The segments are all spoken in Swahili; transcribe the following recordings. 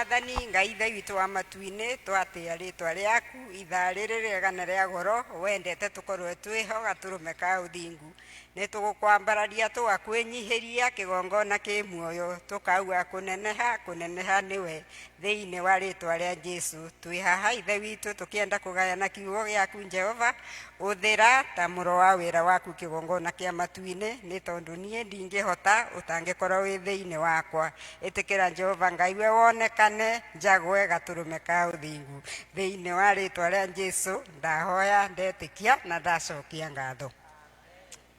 mwathani ngai ithe witũ wa matu-inĩ twatĩa rĩtwa rĩaku ithaa rĩrĩ rĩega na rĩa goro wendete tũkorwo twĩho gatũrũme ka ũthingu nĩ tũgũkwambararia tũgakwĩnyihĩria kĩgongona kĩ muoyo tũkauga kũneneha nĩwe thĩinĩ wa rĩtwa rĩa Jesũ twĩ haha ithe witũ tũkĩenda kũgayana kiugo gĩaku Jehova ũthĩra ta mũro wa wĩra waku kĩgongona kĩa matu-inĩ nĩ tondũ niĩ ndingĩhota ũtangĩkorwo wĩ thĩinĩ wakwa ĩtĩkĩra Jehova Ngai we wonekane njagwe gatũrũme ka ũthingu thĩinĩ wa rĩtwa rĩa Jesũ ndahoya ndetĩkia na ndacokia ngatho.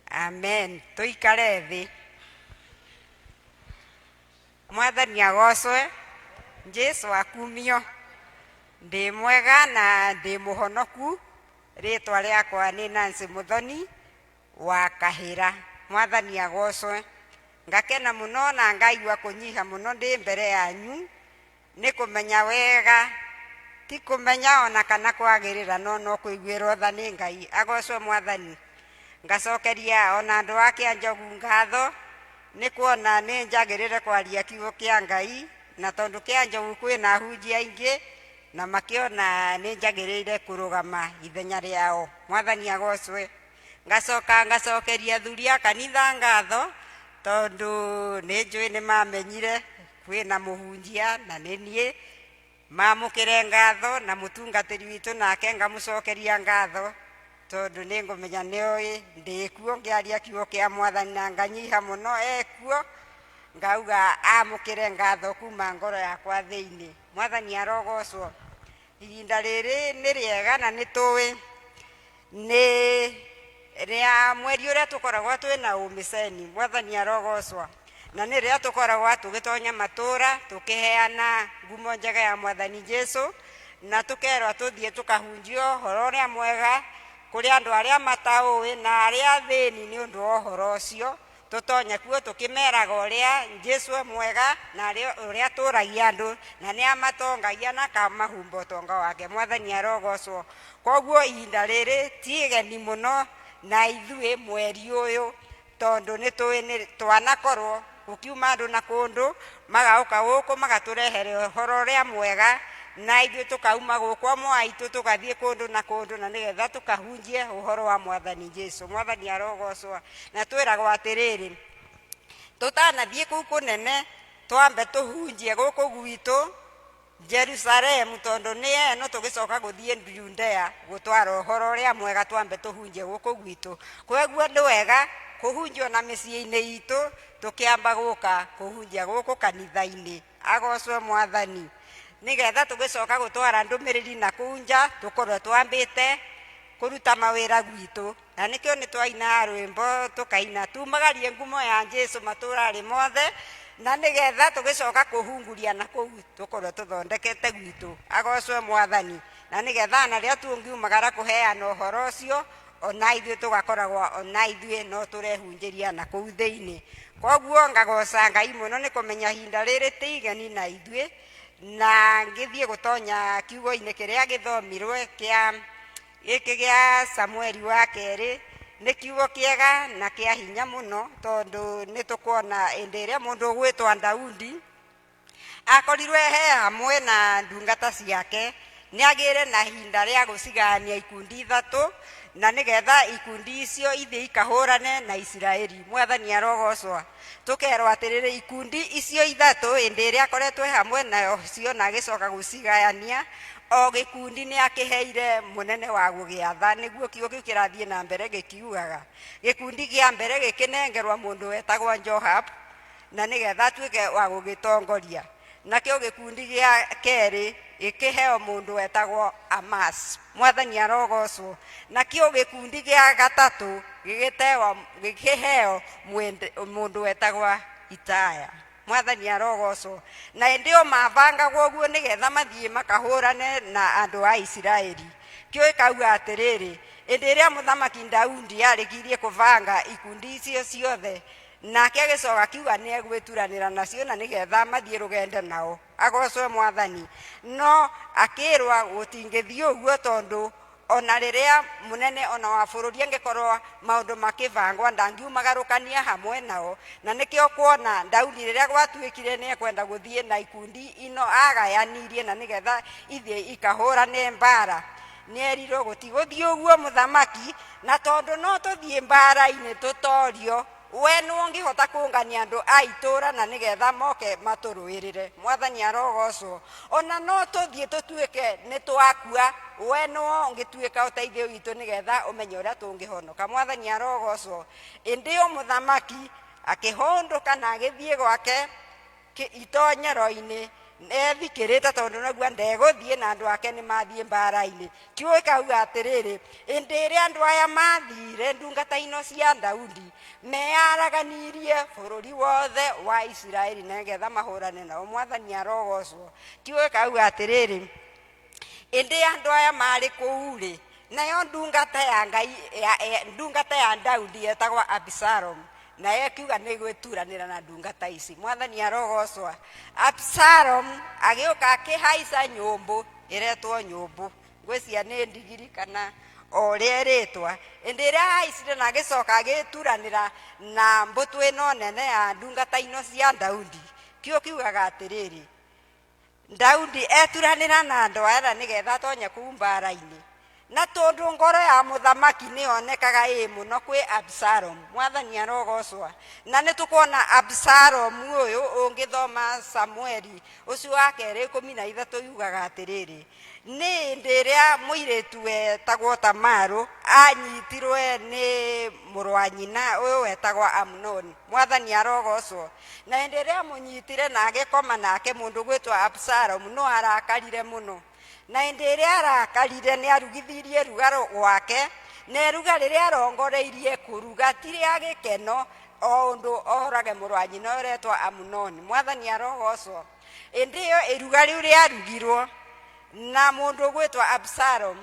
Amen. Tuikare thĩ. Mwathani agocwe. Jesũ akumio. Ndĩ mwega na ndĩ mũhonoku. Rĩtwa rĩakwa nĩ Nancy Muthoni wa Kahĩra. Mwathani agocwe. Ngakena mũno na ngaigua kũnyiha mũno ndĩ mbere yanyu nĩ kũmenya wega ti kũmenya ona kana kwagĩrĩra no kũiguĩrwo tha nĩ Ngai. Agocwe Mwathani. Ngacokeria ona andũ a Kĩanjogu ngatho nĩ kuona nĩ njagĩrĩre kwaria kiugo kĩa Ngai na tondũ Kĩanjogu kwĩna hunjia aingĩ na makĩona nĩ njagĩrĩire kũrũgama ithenya rĩao. Mwathani agocwe. Ngacokeria athuri a kanitha ngatho tondũ nĩ njũĩ nĩ mamenyire kwĩna mũhunjia na nĩ niĩ mamũkĩre ngatho na mũtungatĩri witũ nake ngamũcokeria ngatho tondũ nĩ ngũmenya nĩoĩ ndĩkuo ngĩaria kiugo kĩa Mwathani na nganyiha mũno ekuo ngauga amũkĩre ngatho kuma ngoro yakwa thĩinĩ. Mwathani arogocwo. Ihinda rĩrĩ nĩ rĩega na nĩ tũĩ nĩ rĩa mweri ũrĩa tũkoragwo twĩna ũmĩceni. Mwathani arogocwo. Na nĩ rĩrĩa tũkoragwo tũgĩtonya matũũra tũkĩheana ngumo njega ya Mwathani Jesũ na tũkerwo tũthiĩ tũkahunjio ũhoro ũrĩa mwega kũrĩ andũ arĩa mataũĩ na arĩa thĩni nĩ ũndũ wa ũhoro ũcio tũtonye kuo tũkĩmeraga ũrĩa Jesũ mwega na ũrĩa tũragia andũ na nĩ amatongagia na akamahumba ũtonga wake. Mwathani arogocwo. Koguo ihinda rĩrĩ ti igeni mũno na ithuĩ mweri ũyũ tondũ nĩ tũĩ twanakorwo gũkiuma andũ na kũndũ magauka gũkũ magatũrehere ũhoro ũrĩa mwega na ithuĩ tũkauma gũkũ amwe aitũ tũgathiĩ kũndũ na kũndũ na nĩgetha tũkahunjie ũhoro wa Mwathani Jesũ. Mwathani arogocwo. Na twĩragwo atĩrĩrĩ tũtanathiĩ kũu kũnene twambe tũhunjie gũkũ gwitũ Jerusalemu tondũ nĩ eno tũgĩcoka gũthiĩ Judea gũtwara ũhoro ũrĩa mwega twambe tũhunjie gũkũ gwitũ. Koguo nĩ wega kũhunjio na mĩciĩ-inĩ itũ tũkĩamba gũka kũhunjia gũkũ kanitha-inĩ. Agocwe Mwathani. Nĩgetha tũgĩcoka gũtwara ndũmĩrĩri na kũu nja tũkorwo twambĩte kũruta mawĩra gwitũ. Na nĩkĩo nĩ twaina rwĩmbo tũkaina tumagarie ngumo ya Jesũ matũũra-rĩ mothe na nĩgetha tũgĩcoka kũhunguria na kũu tũkorwo tũthondekete gwitũ. Agocwe Mwathani. Na nĩgetha na rĩrĩa tũngiumagara kũheana ũhoro ũcio ona ithuĩ tũgakoragwo ona ithuĩ no tũrehunjĩria na kũu thĩinĩ. Koguo ngagoca Ngai mũno nĩ kũmenya ihinda rĩrĩ ti igeni na ithuĩ na ngĩthiĩ gũtonya kiugo-inĩ kĩrĩa gĩthomirwe gĩkĩ gĩa Samueli wa kerĩ nĩ kiugo kĩega na kĩa hinya mũno tondũ nĩ tũkuona hĩndĩ ĩrĩa mũndũ ũgwĩtwa Daudi akorirwe he hamwe na ndungata ciake nĩ agĩre na ihinda rĩa gũcigania ikundi ithatũ na nĩgetha ikundi icio ithiĩ ikahũrane na Isiraeli. Mwathani arogocwo. Tũkerwo atĩrĩrĩ ikundi icio ithatũ hĩndĩ ĩrĩa akoretwe hamwe nacio na agĩcoka gũcigayania o gĩkundi nĩ akĩheire mũnene wa gũgĩatha nĩguo kiugo kĩu kĩrathiĩ na mbere gĩkiugaga. Gĩkundi gĩa mbere gĩkĩnengerwa mũndũ wetagwo Joab na nĩgetha atuĩke wa gũgĩtongoria. Nakĩo gĩkundi gĩa kerĩ gĩkĩheo mũndũ wetagwo Amas. Mwathani arogocwo. Nakĩo gĩkundi gĩa gatatũ gĩkĩheo mũndũ wetagwo Itaya. Mwathani arogocwo. Na hĩndĩ o mabangagwo ũguo nĩgetha mathiĩ makahũrane na andũ a Isiraeli. Kĩo ĩkauga atĩrĩrĩ hĩndĩ ĩrĩa mũthamaki Daudi arĩkirie kũbanga ikundi icio ciothe nake agĩcoka kiuga nĩ egwĩturanĩra nacio na nĩgetha mathiĩ rũgendo nao. Agocwe Mwathani. No akĩrwa gũtingĩthiĩ ũguo tondũ ona riria munene ona wa bururi angikorwo maundu makivangwa ndangiumagarukania hamwe nao, na nikio kuona Daudi riria gwatuikire ni ekwenda guthie na ikundi ino agayanirie na nigetha ithie ikahurane mbara, nierirwo gutiguthie uguo muthamaki, na tondu no tuthie mbara-ini tutorio, we no ngihota kungania andu a itura na nigetha moke maturuirire. Mwathani arogocwo. Ona no tuthie tutuike ni twakua, we no ngituika uteithio witu nigetha umenye uria tungihonoka. Mwathani arogocwo. Indio muthamaki akihondoka na agithie gwake itonyero-ini ethikirite tondu naguo ndeguthie na andu ake ni mathie mbara-ini. Kiugo kauga atiriri, indi ria andu aya mathire ndungata ino cia Daudi meyaraganirie bururi wothe wa Israeli nigetha mahurane nao. Mwathani arogocwo. Kiugo kauga atiriri, indi andu aya mari kuu-ri, nayo ndungata ya Ngai ndungata ya Daudi yetagwa Absalom, na ekiuga ni gwituranira na ndungata ici. Mwathani arogocwo. Absalom agiuka akihaica nyumbu iretwo nyumbu, ngwiciria ni ndigiri kana oria iritwa. Indi iria haicire na agicoka agituranira na mbutu ino nene ya ndungata ino cia Daudi. Kio kiugaga atiriri, Daudi eturanira na andu aya nigetha tonye kuu mbara-ini, na tondu ngoro ya muthamaki nionekaga muno kwi Absalom. Mwathani arogocwo. Na nitukuona Absalom uyu ungithoma Samueli ucio wa 2:13 yugaga atiriri, ni ndiria muiritu wetagwo Tamaru anyitirwe ni muru wa nyina uyu wetagwa Amnoni. Mwathani arogocwo. Na ndiria munyitire na agikoma nake mundu gwitwa Absalom no arakarire muno, na indi iria arakarire ni arugithirie rugaro gwake, na ruga riria arongoreirie kuruga tiri agikeno o undu orage muru wa nyina uretwa Amnoni. Mwathani arogocwo. Indi iyo iruga riu riarugirwo na mundu gwitwa Absalom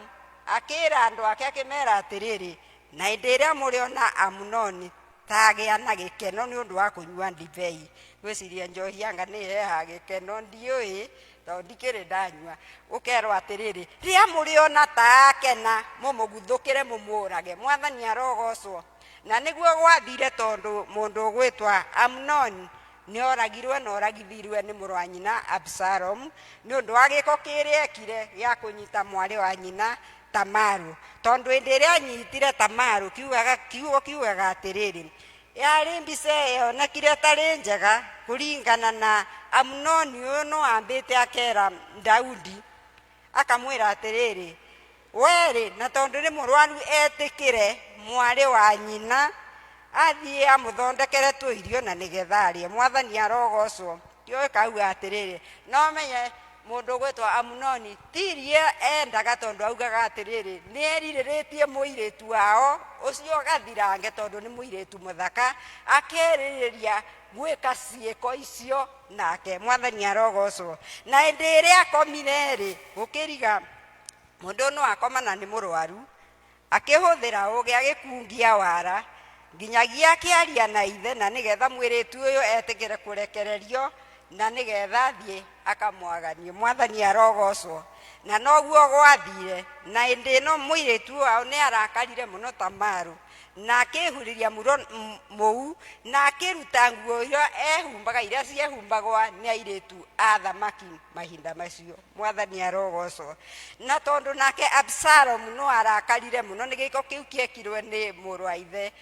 akira andu ake akimera atiriri, na indi iria muriona Amnoni tagia na gikeno ni undu wa kunyua ndibei. Gwiciria njohi anga ni heha gikeno ndiui tondu ndikiri ndanyua. Ukerwo atiriri, ria muriona takena mumuguthukire mumurage. Mwathani arogocwo. Na niguo gwathire tondu mundu gwitwa Amnoni ni oragirwe na oragithirwe ni muru wa nyina Absalom ni undu wa giko kiria ekire ya kunyita mwari wa nyina Tamaru. Tondu indi iria anyitire Tamaru kiugaga atiriri, yari mbica yonekire tari njega kuringana na Amnoni uyu no ambite akera Daudi akamwira atiriri, weri na tondu ni murwaru etikire mwari wa nyina athie amuthondekere tuirio na nigetha arie. Mwathani arogocwo. Kio kauga atiriri, no menye mundu gwitwa Amnoni tirie endaga tondu augaga atiriri ni eririritie muiritu wao ucio gathirange tondu ni muiritu muthaka, akeririria gwika ciiko icio nake. Mwathani arogocwo. Na indi iria akomire ri gukiriga mundu no akomana ni murwaru akihuthira ugi agikungia wara nginyagia akiaria na ithe na nigetha mwiritu uyu etikire kurekererio na nigetha thie akamwaganie. Mwathani arogocwo. Na noguo gwathire, na indi no muiritu wao ni arakarire muno Tamaru na akihuriria muu na akiruta nguo iria ehumbaga iria ciehumbagwa ni airitu a thamaki mahinda macio. Mwathani arogocwo. Na tondu nake Absalom no arakarire muno ni giko kiu kiekirwe ni muru wa ithe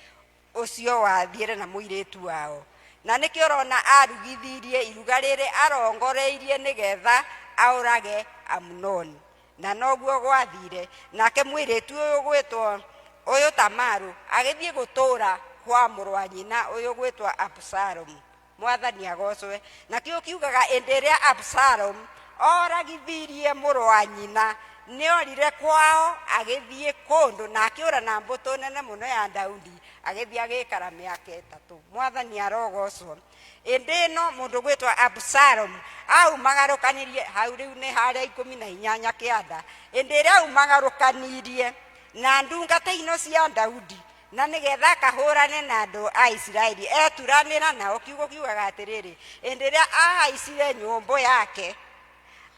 ucio wathiire na muiritu wao, na nikio rona arugithirie iruga riri arongoreirie nigetha aurage Amnoni. Na noguo gwathire, nake muiritu uyu gwitwo uyu Tamaru agithie gutura kwa muru wa nyina uyu gwitwa Absalom. Mwathani agocwe. Na kio kiugaga indi iria Absalom oragithirie muru wa nyina ni orire kwao agithie kundu na akiura na mbutu nene muno ya Daudi agithie agikara miaka 3. Mwathani arogocwo. Indi no mundu gwitwa Absalom aumagarukanirie hau riu ni haria 18 kianda. Indi iria aumagarukanirie na ndungata ino cia Daudi na nigetha kahurane na andu a Israeli eturanira nao. Kiugo kiugaga atiriri, indi iria ahaicire nyumbu yake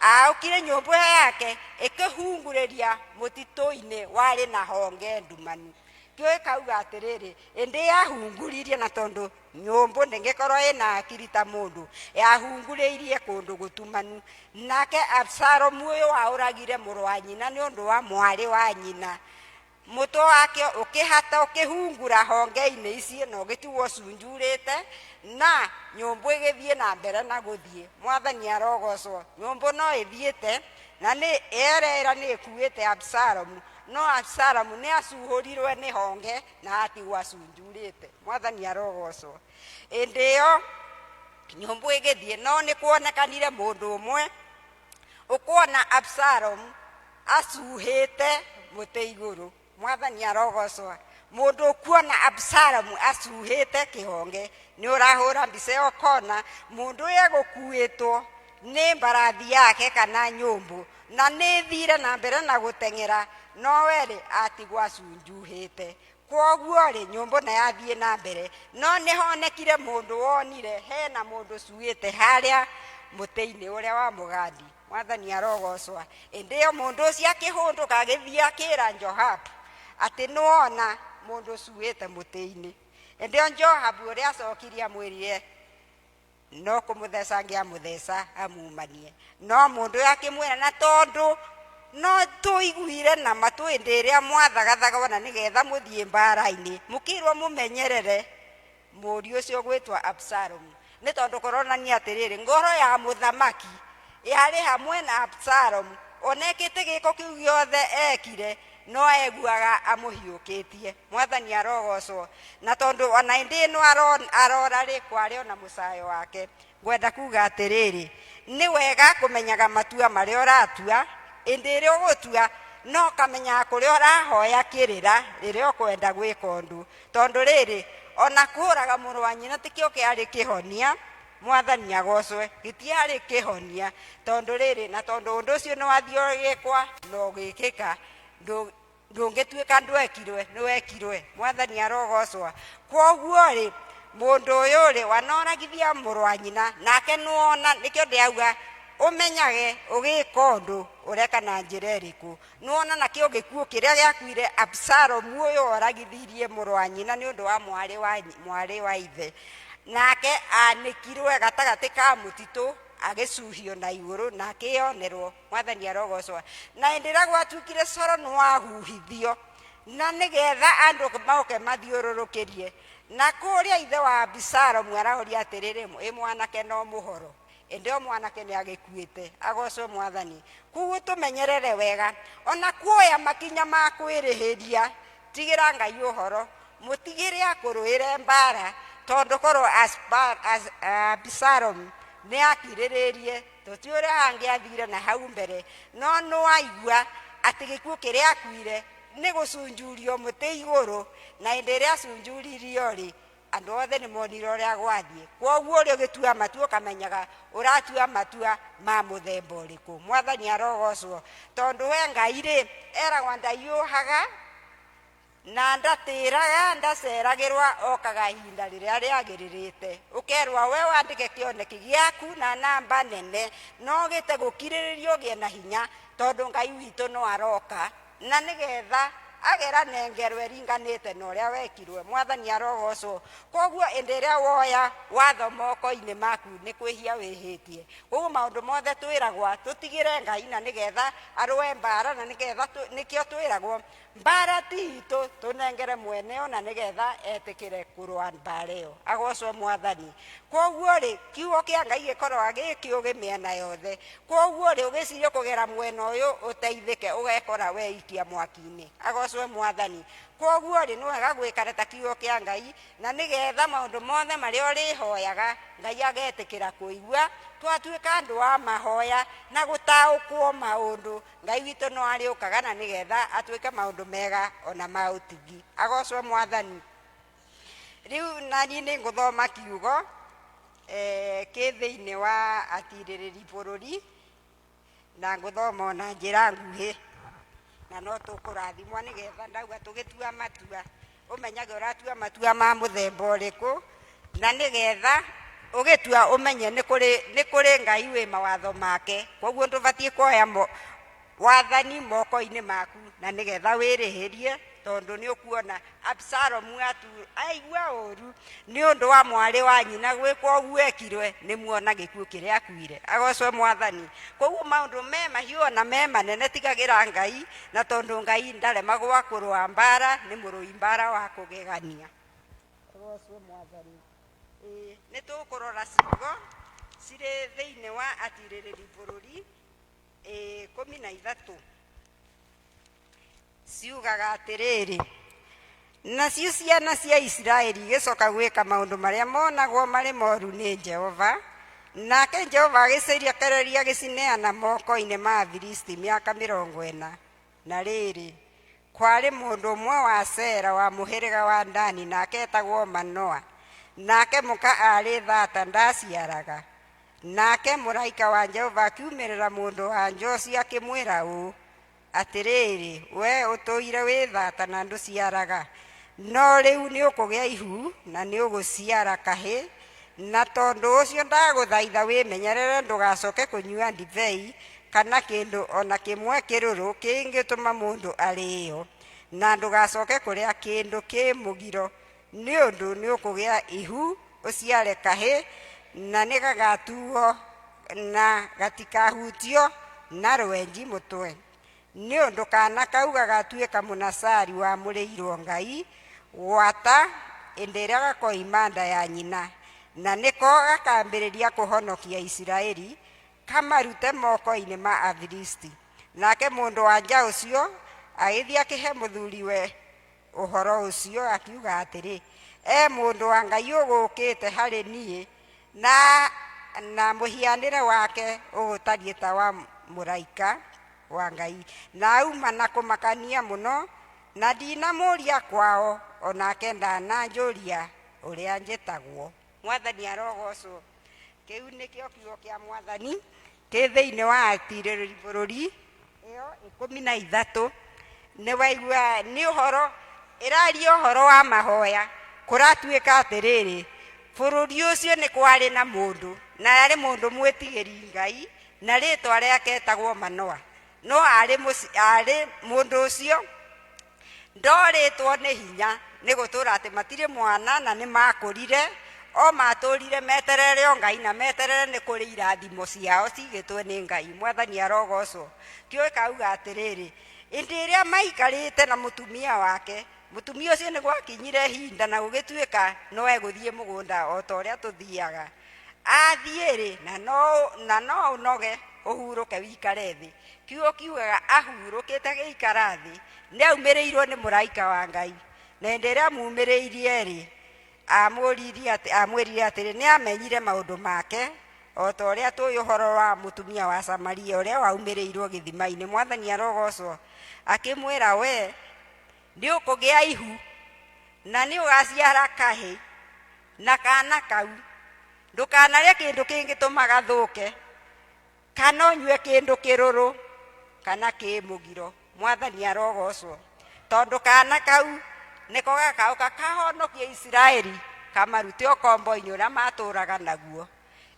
aukire nyũmbũ yake ĩkĩhungũrĩria mũtitũ-inĩ warĩ na honge ndumanu. Kĩo ĩkauga atĩrĩrĩ, ĩndĩ yahunguririe na tondũ nyũmbũ ndĩngĩkorwo ĩna akiri ta mũndũ, yahungurĩirie kũndũ gũtumanu. Nake Absalomu ũyũ waũragire mũrũ wa nyina nĩ ũndũ wa mwarĩ wa nyina, mũtwe wake ũkĩhata ũkĩhungura honge-inĩ ici na ũgĩtigwo ũcunjurĩte, na nyũmbũ ĩgĩthiĩ na mbere na gũthiĩ. Mwathani arogocwo. Nyũmbũ no ĩthiĩte na nĩ erera nĩ ĩkuĩte Absalomu, no Absalomu nĩ acuhũrirwe nĩ honge na atigwo acunjurĩte. Mwathani arogocwo. Ĩndĩ ĩyo nyũmbũ ĩgĩthiĩ, no nĩ kuonekanire mũndũ ũmwe ũkuona Absalomu acuhĩte mũtĩ igũrũ. Mwathani arogocwo. Mũndũ ũkuona Absalomu acuhĩte kĩhonge nĩ ũrahũra mbica ĩyo ũkona mũndũ ũyũ egũkuĩtwo nĩ mbarathi yake kana nyũmbũ, na nĩ thire na mbere na gũteng'era, no we atigwo acunjuhĩte. Kwoguo nyũmbũ na yathiĩ na mbere, no nĩ honekire mũndũ wonire hena mũndũ cuĩte harĩa mũtĩ-inĩ ũrĩa wa mũgandi. Mwathani arogocwa. Ĩndĩ ĩyo mũndũ ũcio akĩhũndũka agĩthiĩ akĩra Joabu atĩ nĩwona mũndũ cuĩte mũtĩ-inĩ. Ĩndĩ ĩyo Joabu ũrĩa acokirie amwĩrire no kũmũtheca angĩamũtheca amumanie, no mũndũ ũyũ akĩmwĩra na tondũ no tũiguire na matũ hĩndĩ ĩrĩa mwathagathaga na nĩgetha mũthiĩ mbara-inĩ mũkĩrwo mũmenyerere mũriũ ũcio gwĩtwa Absalomu, nĩ tondũ kũronania atĩrĩrĩ ngoro ya mũthamaki yarĩ hamwe na Absalomu, onekĩte gĩko kĩu gĩothe ekire no eguaga amũhiũkĩtie. Mwathani arogocwo. Na tondũ ona ĩndĩ ĩno arora rĩ kwarĩ ona mũcayo wake, ngwenda kuga atĩrĩrĩ nĩ wega kũmenyaga matua marĩa ũratua, ĩndĩ ĩrĩa ũgũtua no kamenya kũrĩa ũrahoya kĩrĩra rĩrĩa ũkwenda gwĩka ũndũ, tondũ rĩrĩ ona kũraga mũrũ wa nyina tikĩo kĩarĩ kĩhonia. Mwathani agocwe. Gĩtiarĩ kĩhonia, tondũ rĩrĩ na tondũ ũndũ ũcio nĩ wathiĩ ũgĩkwa na ũgĩkĩka, ndũngĩtuĩka ndwekirwe nĩwekirwe. Mwathani arogocwa. Kwoguo mũndũ ũyũ wanoragithia mũrũ wa nyina nake nĩwona, nĩkĩo ndĩauga ũmenyage ũgĩka ũndũ ũreka na njĩra ĩrĩkũ. Nĩwona nakĩo gĩkuũ kĩrĩa gĩakuire Absalomu ũyũ oragithirie mũrũ wa nyina nĩ ũndũ wa mwarĩ wa ithe, nake anĩkirwe gatagatĩ ka mũtitũ agĩcuhio na igũrũ na akĩonerwo. Mwathani arogocwa. Na ĩndĩ ĩrĩa gwatuĩkire coro nĩwahuhithio na nĩgetha andũ maũke mathiũrũrũkĩrie, na kũrĩa ithe wa Absalomu araũria atĩrĩrĩ ĩ mwanake no mũhoro, ĩndĩ ĩyo mwanake nĩ agĩkuĩte. Agocwo Mwathani. Koguo tũmenyerere wega, ona kuoya makinya ma kwĩrĩhĩria, tigĩra Ngai ũhoro, mũtigĩre akũrũĩre mbara, tondũ korwo Absalomu nĩ akirĩrĩrie tũtiũĩ ũrĩa hangĩathire na hau mbere, no nĩwaigua atĩ gĩkuũ kĩrĩa akuire nĩ gũcunjurio mũtĩ igũrũ, na hĩndĩ ĩrĩa acunjuririo andũ othe nĩ monire ũrĩa gwathiĩ. Kwoguo ũgĩtua matua ũkamenyaga ũratua matua ma mũthemba ũrĩkũ. Mwathani arogocwo. Tondũ we Ngai eragwo ndaiyũhaga na ndatĩraga ndaceragĩrwa okaga ihinda rĩrĩa rĩagĩrĩrĩte. Ũkerwa we wandĩke kĩoneki gĩaku na namba nene, no gĩte gũkirĩrĩrio gĩe na hinya, tondũ Ngai witũ no aroka na nĩgetha ageranengerwe ringanĩte na ũrĩa wekirwe. Mwathani arogocwo. Kwoguo ĩndĩ ĩrĩa woya watho moko-inĩ maku nĩ kwĩhia wĩhĩtie. Koguo maũndũ mothe twĩragwo tũtigĩre Ngai na nĩgetha arũe mbara, na nĩgetha nĩkĩo twĩragwo mbara ti itũ, tũnengere mwene ona nĩgetha etĩkĩre kũrũa mbara ĩyo. Agocwo Mwathani. Kwoguo kiugo kĩa Ngai gĩkoragwo gĩkĩũgĩ mĩena yothe. Kwoguo ũgĩciria kũgera mwena ũyũ ũteithĩke ũgekora weikia mwaki-inĩ. Agocwo Mwathani. Kwoguo nĩ wega gwĩkara ta kiugo kĩa Ngai, na nĩgetha maũndũ mothe marĩa ũrĩhoyaga Ngai agetĩkĩra kũigua. Twatuĩka andũ wa mahoya na gũtaũkwo maũndũ, Ngai witũ no arĩũkaga na nĩgetha atuĩke maũndũ mega ona ma ũtigi. Agocwo Mwathani. Rĩu nani nĩ ngũthoma kiugo kĩ thĩinĩ wa atirĩrĩri bũrũri, na ngũthoma ona njĩra nguhĩ, na no tũkũrathimwo nĩgetha ndauga tũgĩtua matua ũmenyage ũratua matua ma mũthemba ũrĩkũ, na nĩgetha ugitua umenye ni kuri Ngai wi mawatho make koguo ndubatie kuoya wathani moko-ini maku na nigetha wirihirie tondu ni ukuona Absalomu aigua uru ni undu wa mwari wa nyina gwikwo uguo ekirwe ni muona gikuo kiria akuire agocwe mwathani koguo maundu me mahiu na me manene tigagira Ngai na tondu Ngai ndaremagwa kurua mbara ni murui mbara wa kugegania agocwe mwathani ni tukurora ciugo ciri thiini wa atiririri bururi 13 ciugaga atiriri nacio ciana cia Isiraeli gicoka gwika maundu maria monagwo mari moru ni Jehova nake Jehova agiciria kereria gicineana moko-ini ma Afilisti miaka 40 na riri kwari mundu umwe wa Sera wa muhiriga wa Dani nake etagwo Manoa nake muka ari thata ndaciaraga nake muraika wa Jehova akiumirira mundu wa Josia akimwira uu atiriri we utoire wi thata na nduciaraga no riu ni ukugia ihu na ni uguciara kahi na tondu ucio ndaguthaitha wimenyerere ndugacoke kunyua ndibei kana kindu ona kimwe kiruru kingituma mundu ario na ndugacoke kuria kindu ki mugiro ni undu ni ukugia ihu uciare kahi na nigagatuo na gatikahutio na rwenji mutwe ni undu kana kau gagatuika munasari wa muriirwo Ngai gwata indi iria gakoima nda ya nyina na niko gakambiriria kuhonokia Isiraeli kamarute moko-ini ma Afilisti nake mundu wa nja ucio agithii akihe muthuriwe uhoro ucio akiuga atiri mundu wa Ngai ugukite hari nie na muhianire wake ugutarie ta wa muraika wa Ngai na auma na kumakania muno na ndinamuria kwao onake ndananjuria uria njitagwo mwathani arogocwo kiu nikio kiugo kia mwathani ki thiini wa atiriri bururi iyo 13 ni waigua ni uhoro iraria uhoro wa mahoya kuratuika atiriri bururi ucio ni kwari na mundu na ari mundu mwitigiri Ngai na ritwa riake etagwo Manoa no ari mundu ucio ndoritwo ni hinya ni gutura ati matire mwana na ni makurire o maturire meterere o Ngai na meterere ni kuri irathimo ciao cigitwe ni Ngai mwathani arogocwo kio kauga atiriri indi iria maikarite na mutumia wake mutumia ucio ni gwakinyire hinda na gugituika no eguthie mugunda o ta uria tuthiaga athiiri na no unoge uhuruke wikare thi kiugo kiugaga ahurukite giikara thi ni aumiriirwo ni muraika wa Ngai na indi iria mumiriirie ri amwirire atiri ni amenyire maundu make o ta uria tuyu uhoro wa mutumia wa Samaria uria waumiriirwo githima-ini mwathani arogocwo akimwira we ni ukugia ihu na ni ugaciara kahi na kana kau ndukanarie kindu kingituma gathuke kana unyue kindu kiruru kana ki mugiro mwathani arogocwo tondu kana kau niko gakauka kahonokie Isiraeli kamarute ukombo-ini uria maturaga naguo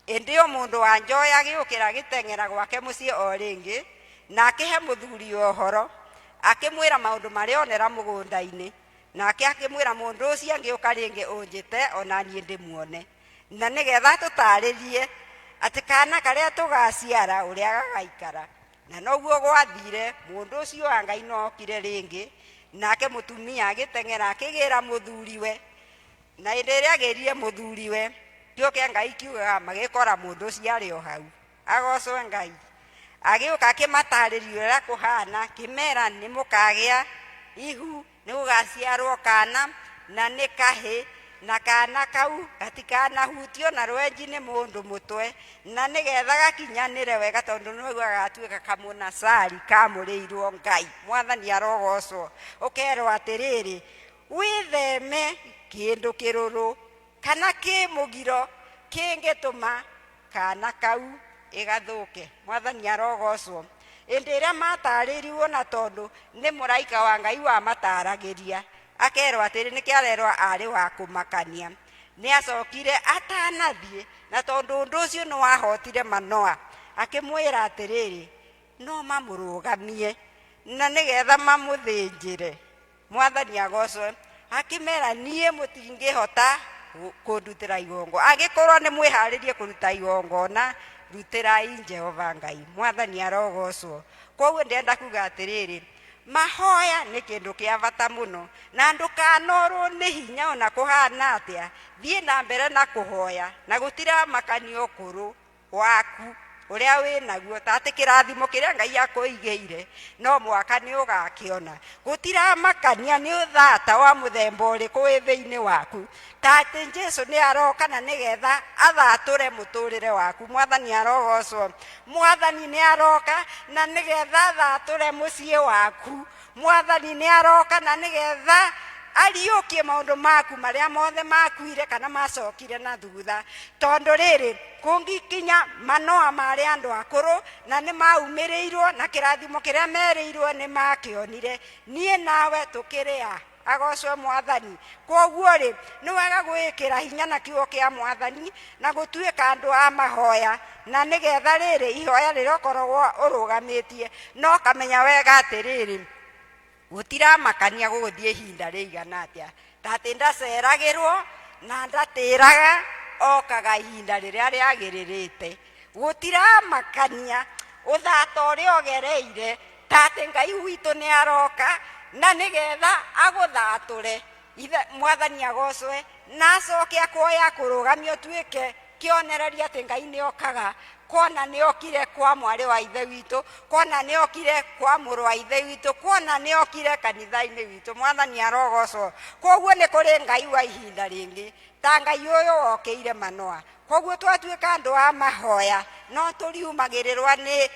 indi o mundu wa njoya agiukira giteng'era gwake mucii o ringi na akihe muthuri uhoro akimwira maundu maria onera mugunda-ini nake akimwira mundu ucio angiuka ringi unjite ona nie ndimuone na nigetha tutaririe ati kana karia tugaciara uria gagaikara na noguo gwathire mundu ucio wa Ngai no okire ringi nake mutumia agiteng'era akigira muthuriwe na indi iria agirire muthuriwe kio kia Ngai kiugaga magikora mundu ucio ari o hau agocwe Ngai agiuka akimatariria uria kuhana kimera ni mukagia ihu ni gugaciarwo kana na ni kahi na kana kau gatikana hutio na rwenji ni mundu mutwe na nigetha gakinyanire wega tondu no gatuika kamunasari kamuriirwo Ngai mwathani arogocwo ukerwo atiriri witheme kindu kiruru kana ki mugiro kingituma kana kau igathuke mwathani arogocwo indi iria mataririrwo na tondu ni muraika wa Ngai wa mataragiria akerwo atiri nikiarerwa ari wa kumakania nĩ acokire atanathie, na tondũ ũndũ ũcio nĩ wahotire Manoa, akĩmwĩra atĩrĩrĩ no mamũrũgamie na nĩgetha mamũthĩnjĩre. Mwathani agocwo. Akĩmera niĩ mũtingĩhota kũndutĩra igongo, angĩkorwo nĩ mwĩharĩrie kũruta igongona, rutĩrai Jehova Ngai. Mwathani arogocwo. Koguo ndĩrenda kuga atĩrĩrĩ, mahoya nĩ kĩndũ kĩa bata mũno, na ndũkanorwo nĩ hinya ona kũhana atĩa, thiĩ na mbere na kũhoya, na gũtiramakania ũkũrũ waku ũrĩa wĩ naguo, ta atĩ kĩrathimo kĩrĩa Ngai akũigĩire no mwaka nĩ ũgakĩona. Gũtiramakania nĩ ũthata wa mũthemba ũrĩkũ wĩ thĩinĩ waku, ta atĩ Jesũ nĩ aroka na nĩgetha athatũre mũtũrĩre waku. Mwathani arogocwo. Mwathani nĩ aroka na nĩgetha athatũre mũciĩ waku. Mwathani nĩ aroka na nĩgetha ariũkie maũndũ maku marĩa mothe makuire kana macokire na thutha. Tondũ rĩrĩ, kũngĩkinya Manoa marĩ andũ akũrũ na nĩ maumĩrĩirwo na kĩrathimo kĩrĩa merĩirwo nĩ makĩonire, niĩ nawe tũkĩrĩ a? Agocwo Mwathani. Koguo rĩ, nĩ wega gwĩkĩra hinya na kiugo kĩa Mwathani na gũtuĩka andũ a mahoya, na nĩgetha rĩrĩ ihoya rĩrĩa ũkoragwo ũrũgamĩtie no kamenya wega atĩrĩrĩ, gũtiramakania gũgũthiĩ ihinda rĩigana atĩa, ta atĩ ndaceragĩrwo na ndatĩraga okaga ihinda rĩrĩa rĩagĩrĩrĩte. Gũtiramakania ũthata ũrĩa ũgereire, ta atĩ Ngai witũ nĩ aroka na nĩgetha agũthatũre. Mwathani agocwe. Na acoke akuoya kũrũgamia ũtuĩke kĩonereria atĩ Ngai nĩ okaga, kuona nĩ okire kwa mwarĩ wa ithe witũ, kuona nĩ okire kwa mũrũ wa ithe witũ, kuona nĩ okire kanitha-inĩ witũ. Mwathani arogocwo. Koguo nĩ kũrĩ Ngai wa ihinda rĩngĩ, ta Ngai ũyũ wokĩire Manoa. Koguo twatuĩka andũ a mahoya no tũriumagĩrĩrwo nĩ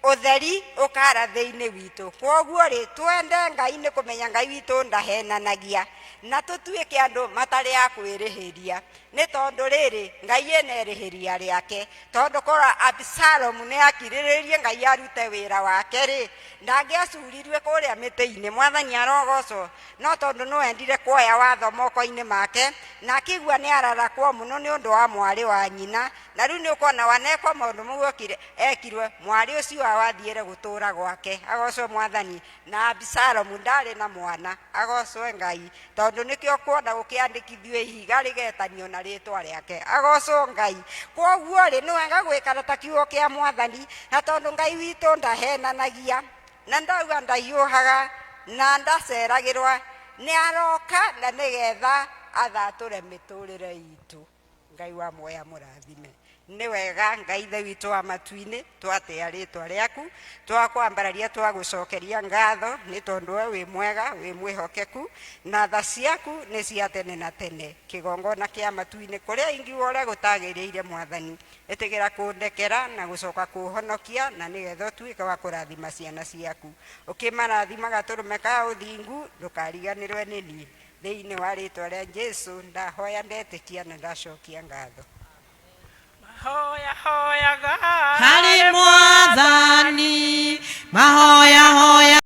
ũtheri ũkara thĩinĩ witũ. Koguo rĩ, twende Ngai nĩ kũmenya Ngai witũ ndahenanagia, na tũtuĩke andũ matarĩ a kwĩrĩhĩria, nĩ tondũ rĩrĩ Ngai ena erĩhĩria rĩake. Tondũ korwo Abisalomu nĩ akirĩrĩirie Ngai arute wĩra wake rĩ, ndangĩacuririe kũrĩa mĩtĩ-inĩ. Mwathani arogocwo. No tondũ nĩ endire kuoya watho moko-inĩ make, na akĩigua nĩ ararakwo mũno nĩ ũndũ wa mwarĩ wa nyina, na rĩu nĩ ũkona wanekwo maũndũ mau ekirwe, mwarĩ ũcio awathiĩre gũtũũra gwake. Agocwo Mwathani. Na Abisalomu ndarĩ na mwana. Agocwo Ngai. Tondũ nĩkĩo kuona gũkĩandĩkithio ihiga rĩgetanio na rĩtwa rĩake. Agocwo Ngai. Koguo rĩ, nĩ wega gwĩkara ta kiugo kĩa Mwathani, na tondũ Ngai witũ ndahenanagia na ndauga ndahiũhaga na ndaceragĩrwo, nĩ aroka na nĩgetha athatũre mĩtũrĩre itũ. Ngai wa muoya mũrathime. Nĩ wega Ngai ithe witũ wa matu-inĩ, twatĩa rĩtwa rĩaku, twakwambararia twagũcokeria ngatho nĩ tondũ we wĩ mwega, wĩ mwĩhokeku, na tha ciaku nĩ cia tene na tene. Kĩgongona kĩa matu-inĩ kũrĩa ingiuga ũrĩa gũtagĩrĩire Mwathani, ĩtĩkĩra kũndekera na gũcoka kũhonokia, na nĩgetha ũtuĩke wa kũrathima ciana ciaku. Ũkĩmarathima gatũrũme ka ũthingu, ndũkariganĩrwe nĩ niĩ. Thĩinĩ wa rĩtwa rĩa Jesũ ndahoya ndetĩkia na ndacokia ngatho. Mahoya hoyaga harĩ Mwathani, mahoya hoya